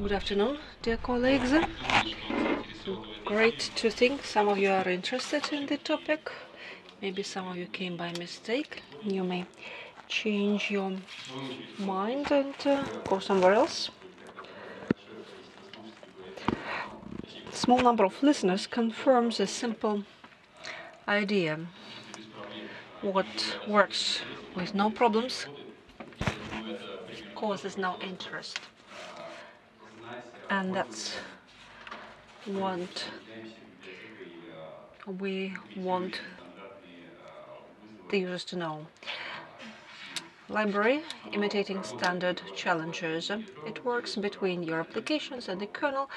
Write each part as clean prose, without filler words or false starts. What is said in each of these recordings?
Good afternoon, dear colleagues. Great to think some of you are interested in the topic. Maybe some of you came by mistake. You may change your mind and go somewhere else. A small number of listeners confirms a simple idea. What works with no problems causes no interest. And that's what we want the users to know. Library imitating standard challengers. It works between your applications and the kernel.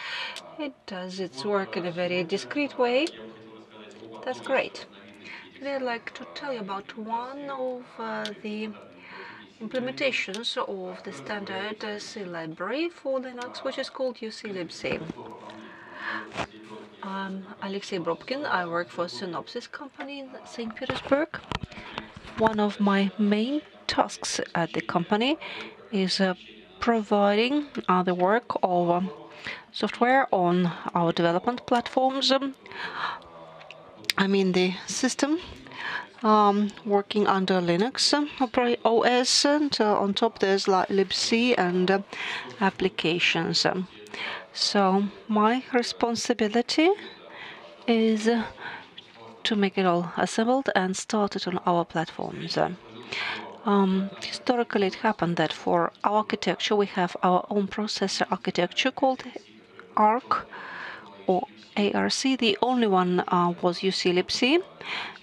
It does its work in a very discrete way. That's great. Today I'd like to tell you about one of the implementations of the standard C library for Linux, which is called uClibc. I'm Alexey Brodkin. I work for Synopsys company in St. Petersburg. One of my main tasks at the company is providing the work of software on our development platforms. I mean the system working under Linux OS, and on top there's libc and applications. So my responsibility is to make it all assembled and started on our platforms. Historically, it happened that for our architecture, we have our own processor architecture called ARC or ARC. The only one was uClibc.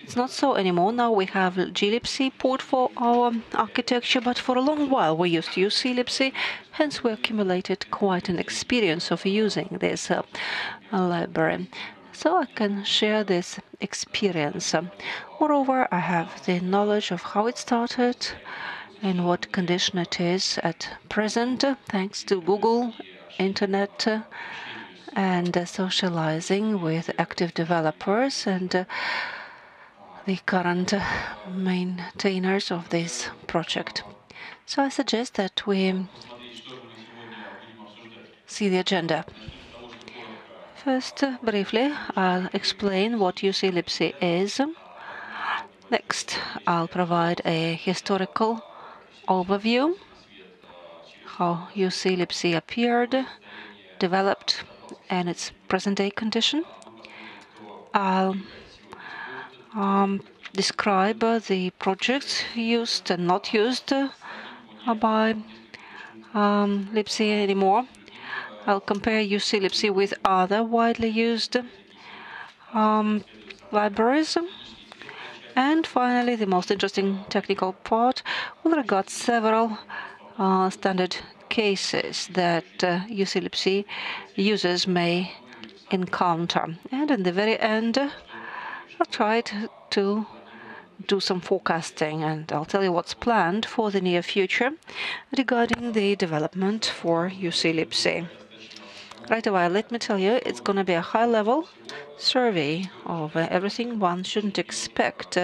It's not so anymore. Now we have glibc port for our architecture, but for a long while we used uClibc. Hence, we accumulated quite an experience of using this library. So I can share this experience. Moreover, I have the knowledge of how it started and what condition it is at present, thanks to Google, Internet, and socializing with active developers and the current maintainers of this project. So I suggest that we see the agenda. First, briefly, I'll explain what uClibc is. Next, I'll provide a historical overview, how uClibc appeared, developed, and its present-day condition. I'll describe the projects used and not used by libc anymore. I'll compare uClibc with other widely used libraries. And finally, the most interesting technical part will regard several standard cases that uClibc users may encounter. And in the very end, I'll try to do some forecasting, and I'll tell you what's planned for the near future regarding the development for uClibc. Right away, let me tell you, it's going to be a high-level survey of everything. One shouldn't expect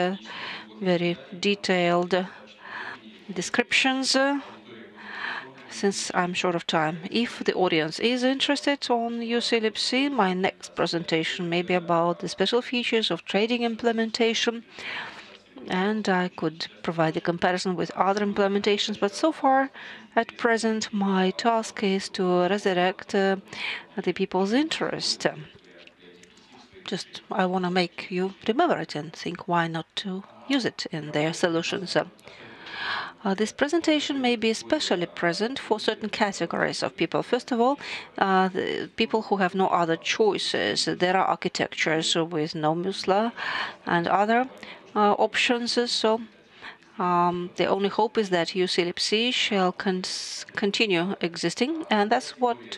very detailed descriptions, since I'm short of time. If the audience is interested on uClibc, my next presentation may be about the special features of trading implementation, and I could provide a comparison with other implementations. But so far, at present, my task is to resurrect the people's interest. Just I want to make you remember it and think why not to use it in their solutions. This presentation may be especially present for certain categories of people. First of all, the people who have no other choices. There are architectures with no musl and other options. So the only hope is that uClibc shall continue existing, and that's what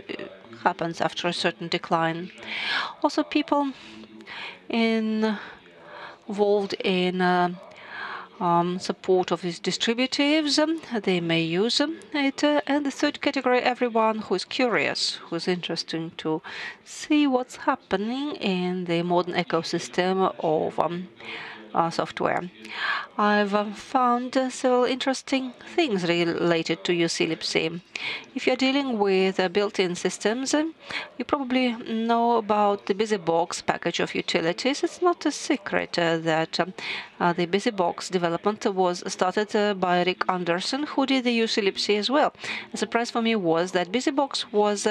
happens after a certain decline. Also, people involved in support of these distributives, they may use it. And the third category, everyone who is curious, who is interested to see what's happening in the modern ecosystem of software. I've found several interesting things related to uClibc. If you're dealing with built-in systems, you probably know about the BusyBox package of utilities. It's not a secret that the BusyBox development was started by Rick Anderson, who did the uClibc as well. A surprise for me was that BusyBox was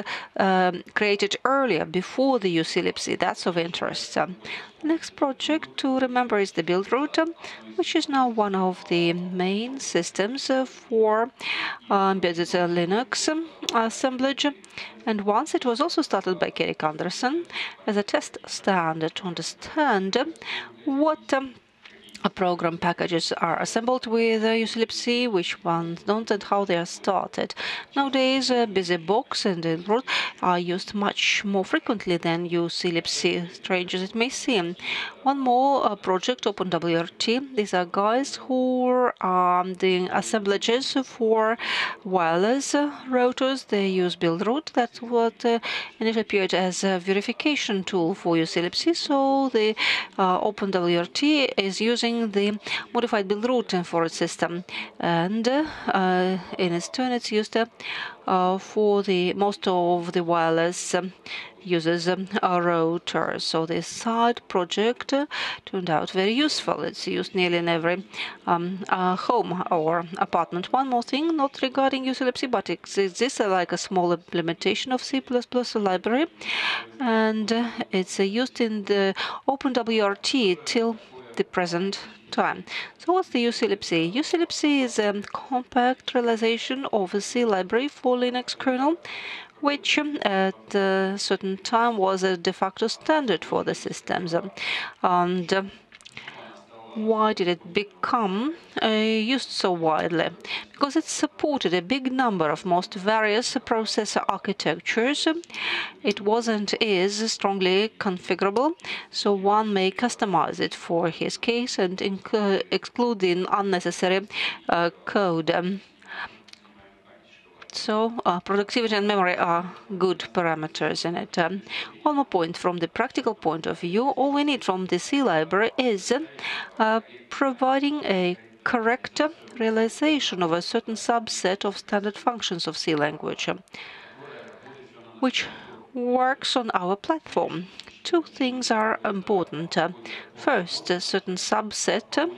created earlier, before the uClibc. That's of interest. The next project to remember is the Buildroot, which is now one of the main systems for embedded Linux assemblage. And once it was also started by Rick Anderson as a test stand to understand what program packages are assembled with uClibc, which ones don't, and how they are started. Nowadays, BusyBox and Buildroot are used much more frequently than uClibc, strange as it may seem. One more project, OpenWrt. These are guys who are doing assemblages for wireless routers. They use Buildroot. That's what initially appeared as a verification tool for uClibc. So the OpenWrt is using the modified Buildroot for its system, and in its turn it's used for the most of the wireless uses routers. So this side project turned out very useful. It's used nearly in every home or apartment. One more thing, not regarding uClibc, but it exists like a small implementation of C++ library, and it's used in the OpenWrt till the present time. So what's the uClibc? uClibc is a compact realization of a C library for Linux kernel, which at a certain time was a de facto standard for the systems. And why did it become used so widely? Because it supported a big number of most various processor architectures. It was and is strongly configurable, so one may customize it for his case and exclude the unnecessary code. So productivity and memory are good parameters in it. One more point, from the practical point of view, all we need from the C library is providing a correct realization of a certain subset of standard functions of C language, which works on our platform. Two things are important. First, a certain subset,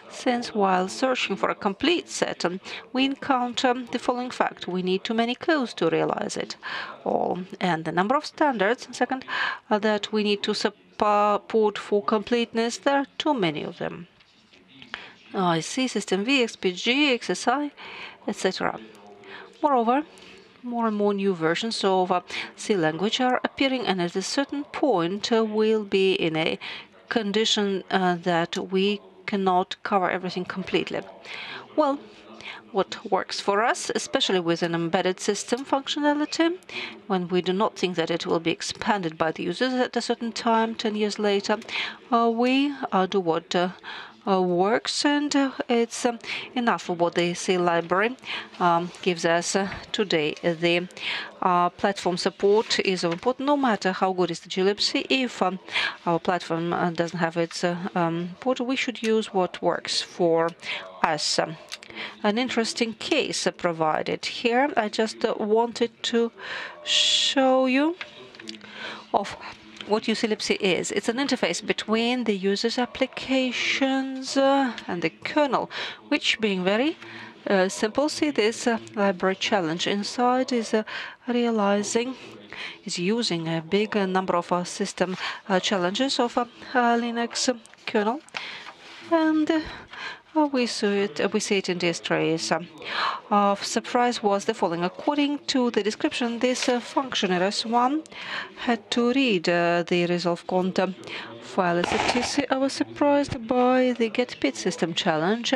since while searching for a complete set, we encounter the following fact: we need too many codes to realize it all, and the number of standards, second, that we need to support for completeness, there are too many of them. IC, System V, XPG, XSI, etc. Moreover, more and more new versions of C language are appearing, and at a certain point we'll be in a condition that we cannot cover everything completely. Well, what works for us, especially with an embedded system functionality, when we do not think that it will be expanded by the users at a certain time, 10 years later, we do what works, and it's enough for what the C library gives us today. The platform support is important, no matter how good is the glibc. If our platform doesn't have its port, we should use what works for us. An interesting case provided here. I just wanted to show you of what uClibc is. It's an interface between the user's applications and the kernel, which, being very simple, see this library challenge inside is using a big number of system challenges of Linux kernel, and we see it in these trays. Of surprise was the following. According to the description, this function rs1 had to read the resolve.conf file as etc. I was surprised by the getPit system challenge.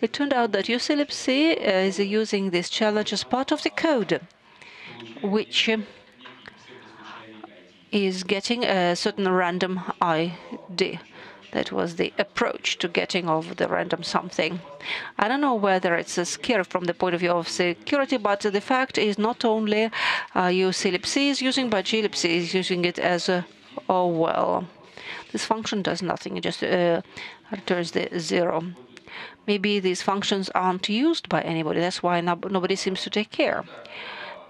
It turned out that uClibc is using this challenge as part of the code, which is getting a certain random ID. That was the approach to getting of the random something. I don't know whether it's scary from the point of view of security, but the fact is not only uClibc is using, but glibc is using it as well. this function does nothing, it just returns the 0. Maybe these functions aren't used by anybody, that's why nobody seems to take care.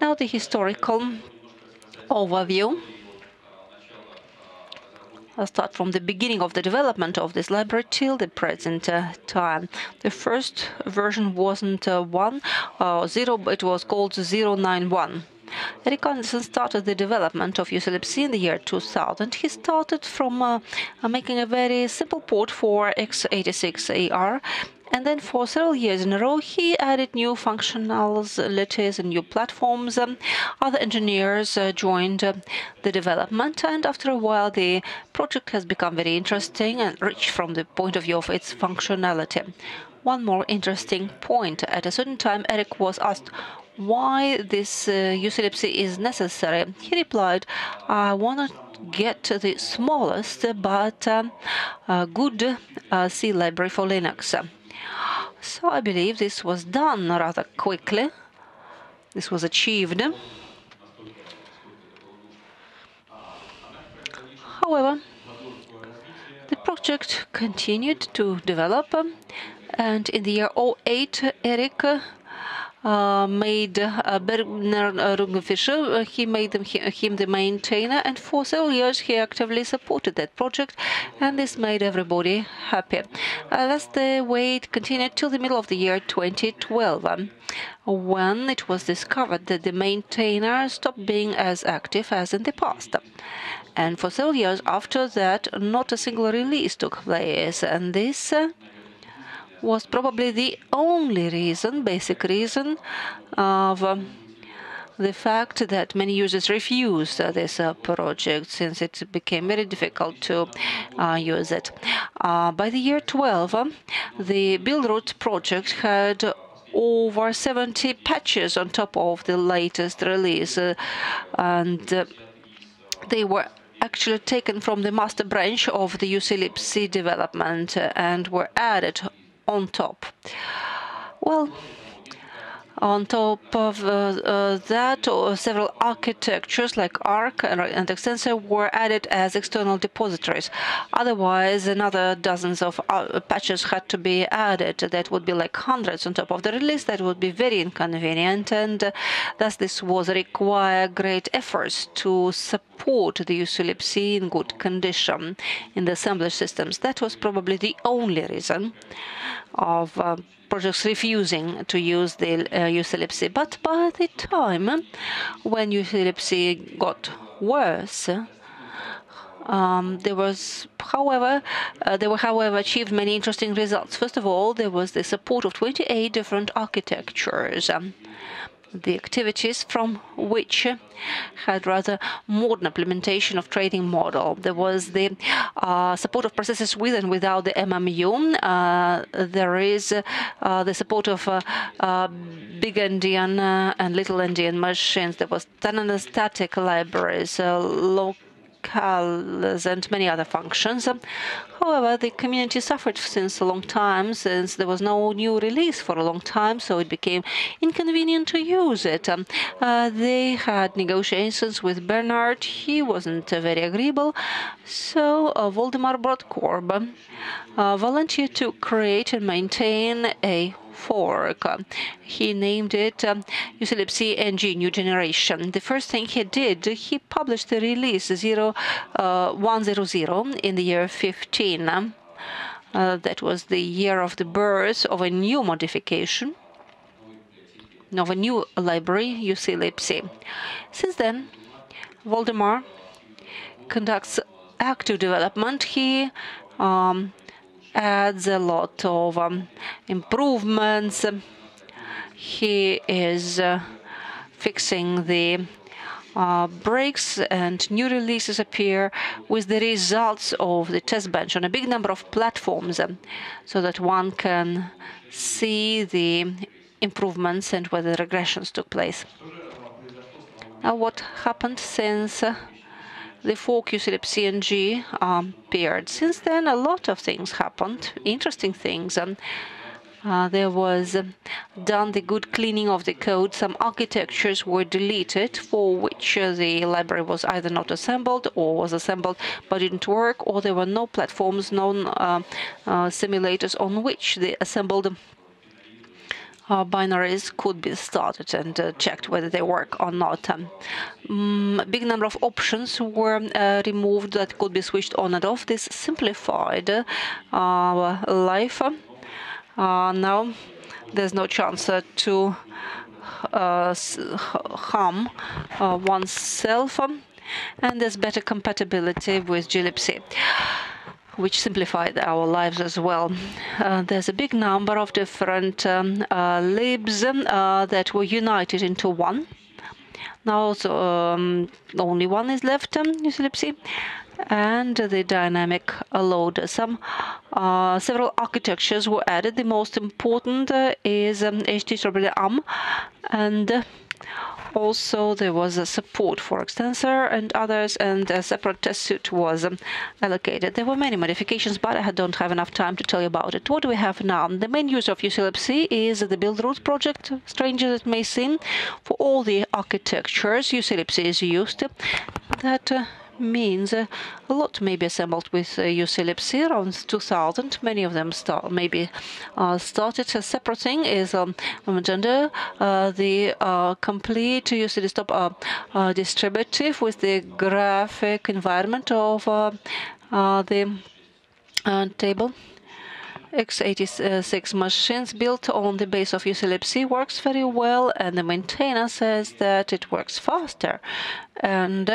Now the historical overview. I'll start from the beginning of the development of this library till the present time. The first version wasn't 0, it was called 091. Erik Andersen started the development of uClibc in the year 2000. He started from making a very simple port for x86AR, and then for several years in a row he added new functionalities and new platforms. Other engineers joined the development, and after a while the project has become very interesting and rich from the point of view of its functionality. One more interesting point. At a certain time, Erik was asked why this uClibc is necessary. He replied, I want to get the smallest but good C library for Linux. So I believe this was done rather quickly. This was achieved. However, the project continued to develop, and in the year 2008, Erik made Bernard Fischer, he made him the maintainer, and for several years he actively supported that project, and this made everybody happy. That's the way it continued till the middle of the year 2012, when it was discovered that the maintainer stopped being as active as in the past. And for several years after that, not a single release took place, and this was probably the only reason, basic reason, of the fact that many users refused this project, since it became very difficult to use it. By the year 12, the Buildroot project had over 70 patches on top of the latest release, and they were actually taken from the master branch of the uClibc development and were added on top. Well, on top of that, several architectures like Arc and Extensor were added as external depositories. Otherwise, another dozens of patches had to be added. That would be like hundreds on top of the release. That would be very inconvenient, and thus this was require great efforts to support the uClibc in good condition in the assembly systems. That was probably the only reason of projects refusing to use the uClibc. But by the time when uClibc got worse, they were, however, achieved many interesting results. First of all, there was the support of 28 different architectures, the activities from which had rather modern implementation of trading model. There was the support of processes with and without the MMU. There is the support of big endian and little endian machines. There was static libraries, locals, and many other functions. However, the community suffered since a long time, since there was no new release for a long time, so it became inconvenient to use it. They had negotiations with Bernard. He wasn't very agreeable, so Waldemar Brodkin volunteered to create and maintain a fork. He named it uClibc ENG New Generation. The first thing he did, he published the release 100 in the year 15. That was the year of the birth of a new modification, of a new library, uClibc. Since then, Waldemar conducts active development. He adds a lot of improvements. He is fixing the breaks, and new releases appear with the results of the test bench on a big number of platforms, so that one can see the improvements and whether regressions took place. Now, what happened since the fork uClibc ENG appeared? Since then, a lot of things happened, interesting things. there was done the good cleaning of the code. Some architectures were deleted for which the library was either not assembled or was assembled but didn't work, or there were no platforms, no simulators on which the assembled binaries could be started and checked whether they work or not. A big number of options were removed that could be switched on and off. This simplified life. Now there's no chance to harm oneself, and there's better compatibility with glibc, which simplified our lives as well. There's a big number of different libs that were united into one. Now only one is left, uClibc, and the dynamic loader. Several architectures were added. The most important is HT and also there was a support for extensor and others, and a separate test suite was allocated. There were many modifications, but I don't have enough time to tell you about it. What do we have now? The main use of uClibc is the Buildroot project. Strange as it may seem, for all the architectures, uClibc is used. That means a lot may be assembled with uClibc, around 2,000. Many of them started. A separate thing is gender, the complete uC desktop distributive with the graphic environment of the table. x86 machines built on the base of uClibc works very well, and the maintainer says that it works faster and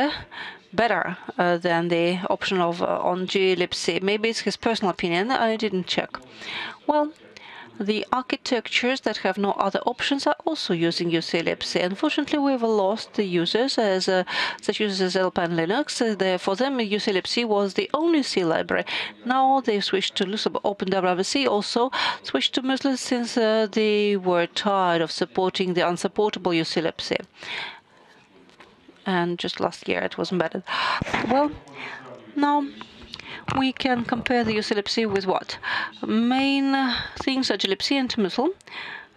better than the option of on glibc. Maybe it's his personal opinion. I didn't check. Well, the architectures that have no other options are also using uClibc. Unfortunately, we've lost the users, as such users as Alpine Linux. For them, uClibc was the only C library. Now they've switched to OpenWrt, also switched to musl, since they were tired of supporting the unsupportable uClibc. And just last year it was embedded. Well, now we can compare the uClibc with what? Main things are glibc and musl.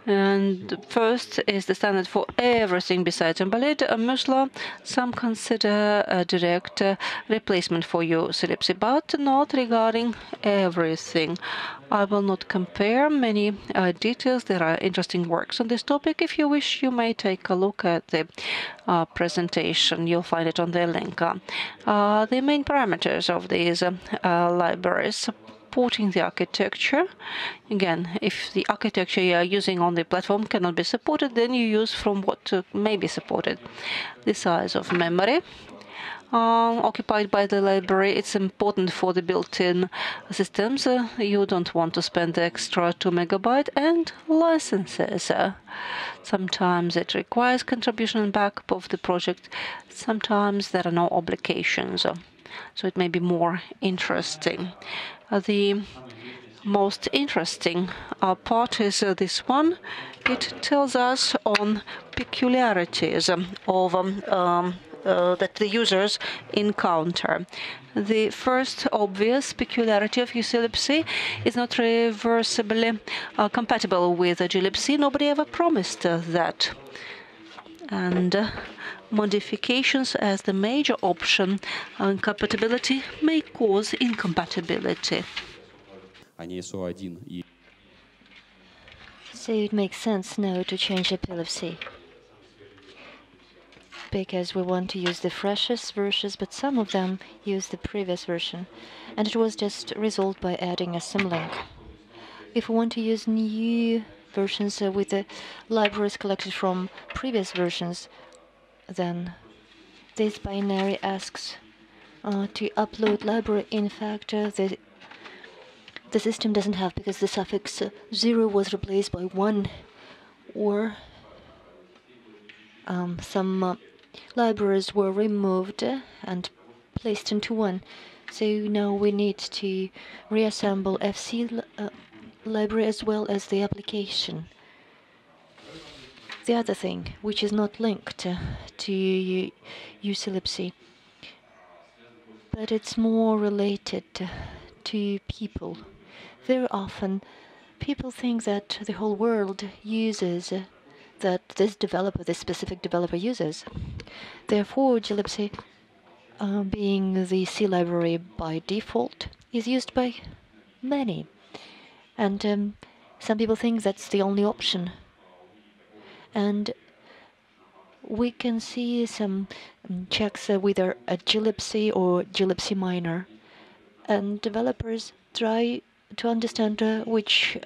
And first is the standard for everything besides embedded. Musl, some consider a direct replacement for uClibc, but not regarding everything. I will not compare many details. There are interesting works on this topic. If you wish, you may take a look at the presentation. You'll find it on the link. The main parameters of these libraries: supporting the architecture. Again, if the architecture you are using on the platform cannot be supported, then you use from what may be supported. The size of memory occupied by the library. It's important for the built-in systems. You don't want to spend the extra 2 MB, and licenses. Sometimes it requires contribution and backup of the project. Sometimes there are no obligations, so it may be more interesting. The most interesting part is this one. It tells us on peculiarities of that the users encounter. The first obvious peculiarity of uClibc is not reversibly compatible with glibc. Nobody ever promised that. And modifications as the major option on compatibility may cause incompatibility. So it makes sense now to change the uClibc, because we want to use the freshest versions, but some of them use the previous version, and it was just resolved by adding a symlink. If we want to use new versions with the libraries collected from previous versions, then this binary asks to upload library. In fact, the system doesn't have, because the suffix 0 was replaced by 1, or some libraries were removed and placed into 1. So now we need to reassemble FC library as well as the application. The other thing, which is not linked to uClibc, but it's more related to people. Very often People think that the whole world uses that this specific developer uses. Therefore, glibc, being the C library by default, is used by many. And some people think that's the only option. And we can see some checks whether a glibc or glibc minor. And developers try to understand which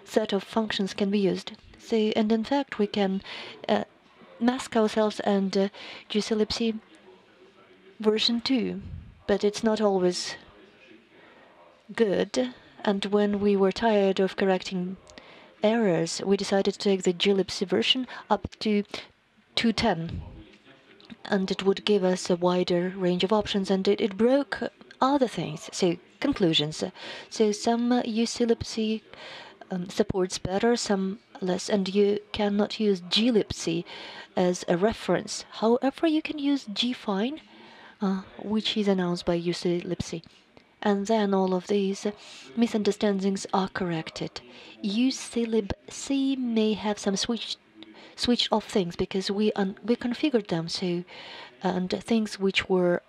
set of functions can be used. So, and in fact, we can mask ourselves and uClibc version 2, but it's not always good. And when we were tired of correcting errors, we decided to take the glibc version up to 2.10. And it would give us a wider range of options, and it broke other things. So, conclusions. So, some uClibc supports better, some less, and you cannot use glibc as a reference. However, you can use gfine, which is announced by uClibc. And then all of these misunderstandings are corrected. uClibc may have some switched off things because we configured them so, and things which were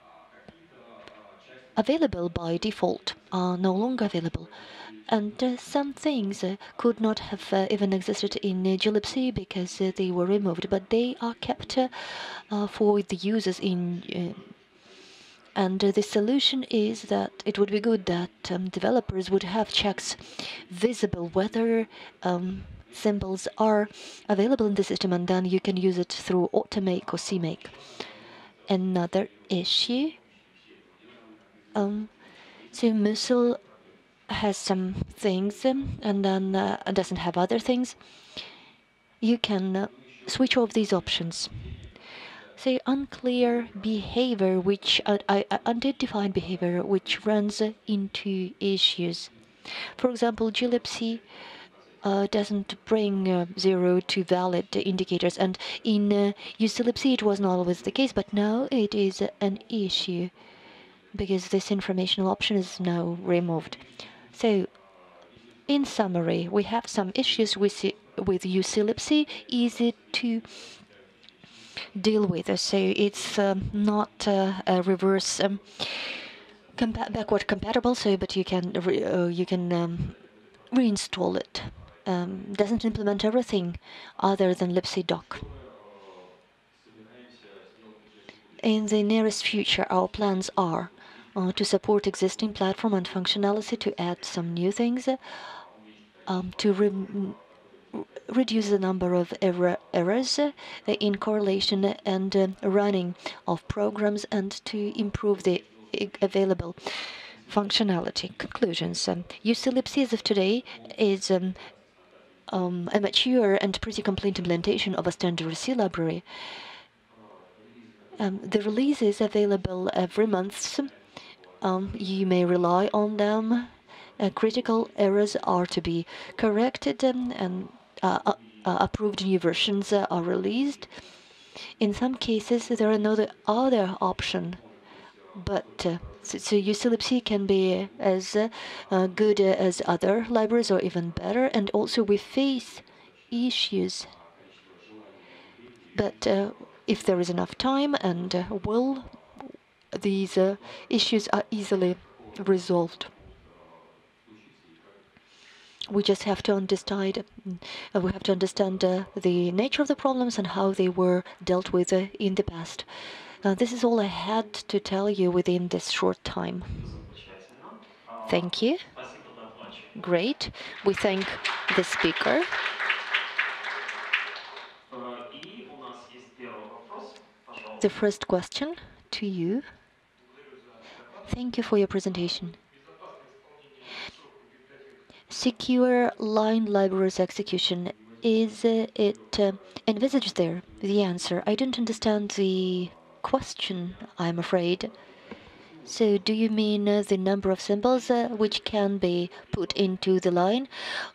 available by default are no longer available. And some things could not have even existed in glibc because they were removed, but they are kept for the users in. And the solution is that it would be good that developers would have checks visible whether symbols are available in the system, and then you can use it through automake or cmake. Another issue. So musl has some things and then doesn't have other things. You can switch off these options. Say unclear behavior, which undefined behavior, which runs into issues. For example, glibc doesn't bring 0 to valid indicators, and in uClibc it was not always the case, but now it is an issue because this informational option is now removed. So, in summary, we have some issues with uClibc, easy to deal with. So it's not a reverse backward compatible. So, but you can reinstall it. Doesn't implement everything other than libc-doc. In the nearest future, our plans are to support existing platform and functionality, to add some new things, to reduce the number of errors in correlation and running of programs, and to improve the available functionality. Conclusions. uClibc as of today is a mature and pretty complete implementation of a standard C library. The release is available every month. You may rely on them. Critical errors are to be corrected, and approved new versions are released. In some cases, there are no other option, but so uClibc can be as good as other libraries or even better. And also we face issues, but if there is enough time and will, these issues are easily resolved. We just have to understand. We have to understand the nature of the problems and how they were dealt with in the past. This is all I had to tell you within this short time. Thank you. Great. We thank the speaker. The first question to you. Thank you for your presentation. Secure line libraries execution, is it envisaged there? The answer, I don't understand the question, I'm afraid. So do you mean the number of symbols which can be put into the line?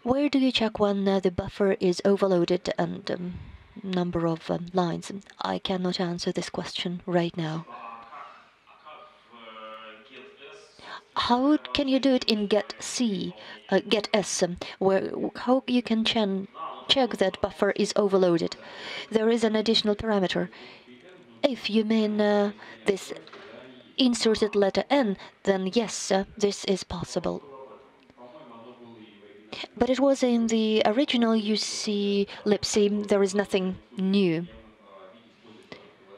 Where do you check when the buffer is overloaded and number of lines? I cannot answer this question right now. how can you do it in get S, where how you can check that buffer is overloaded? There is an additional parameter. If you mean this inserted letter N, then yes, this is possible. But it was in the original uClibc, there is nothing new.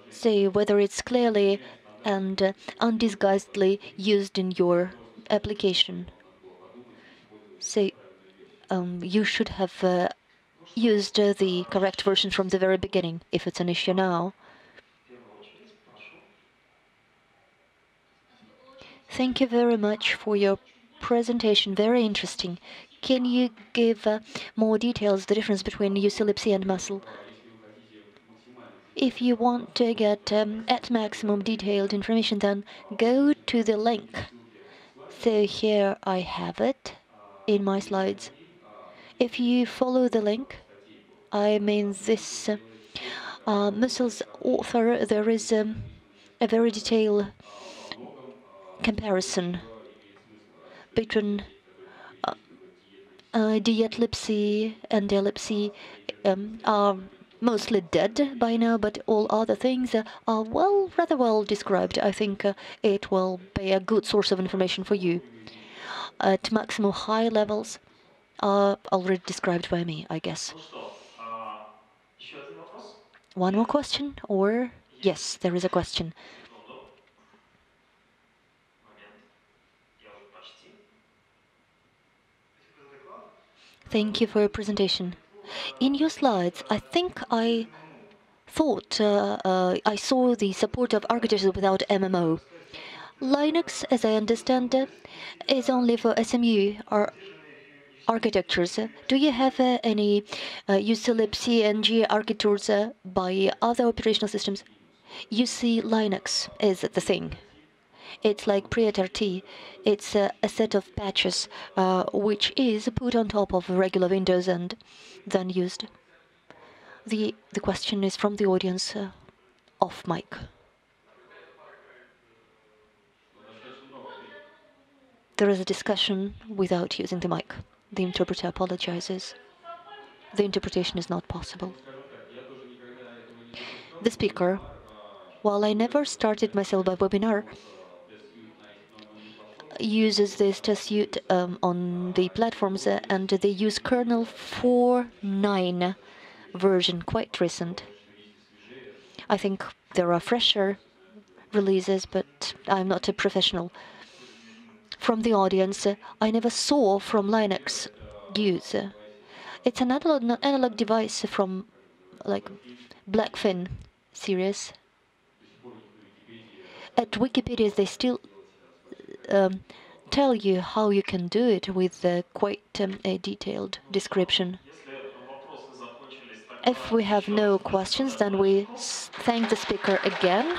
So whether it's clearly and undisguisedly used in your application. So you should have used the correct version from the very beginning, if it's an issue now. Thank you very much for your presentation. Very interesting. Can you give more details, the difference between uClibc and musl? If you want to get at maximum detailed information, then go to the link. So here I have it in my slides. If you follow the link, I mean this musl's author, there is a very detailed comparison between glibc and libc are mostly dead by now, but all other things are rather well described. I think it will be a good source of information for you. At maximum high levels are already described by me, I guess. One more question, or yes, there is a question. Thank you for your presentation. In your slides, I think I thought I saw the support of architectures without MMO. Linux, as I understand, is only for SMU or architectures. Do you have any uClibc ENG architectures by other operational systems? UC Linux is the thing. It's like Peculiarity. It's a set of patches which is put on top of regular Windows and then used. The question is from the audience off mic. There is a discussion without using the mic. The interpreter apologizes. The interpretation is not possible. The speaker, while I never started myself by webinar, uses this test suite on the platforms and they use kernel 4.9 version, quite recent. I think there are fresher releases, but I'm not a professional. From the audience, I never saw from Linux use. It's an analog device from like Blackfin series. At Wikipedia, they still tell you how you can do it with quite a detailed description. If we have no questions, then we thank the speaker again.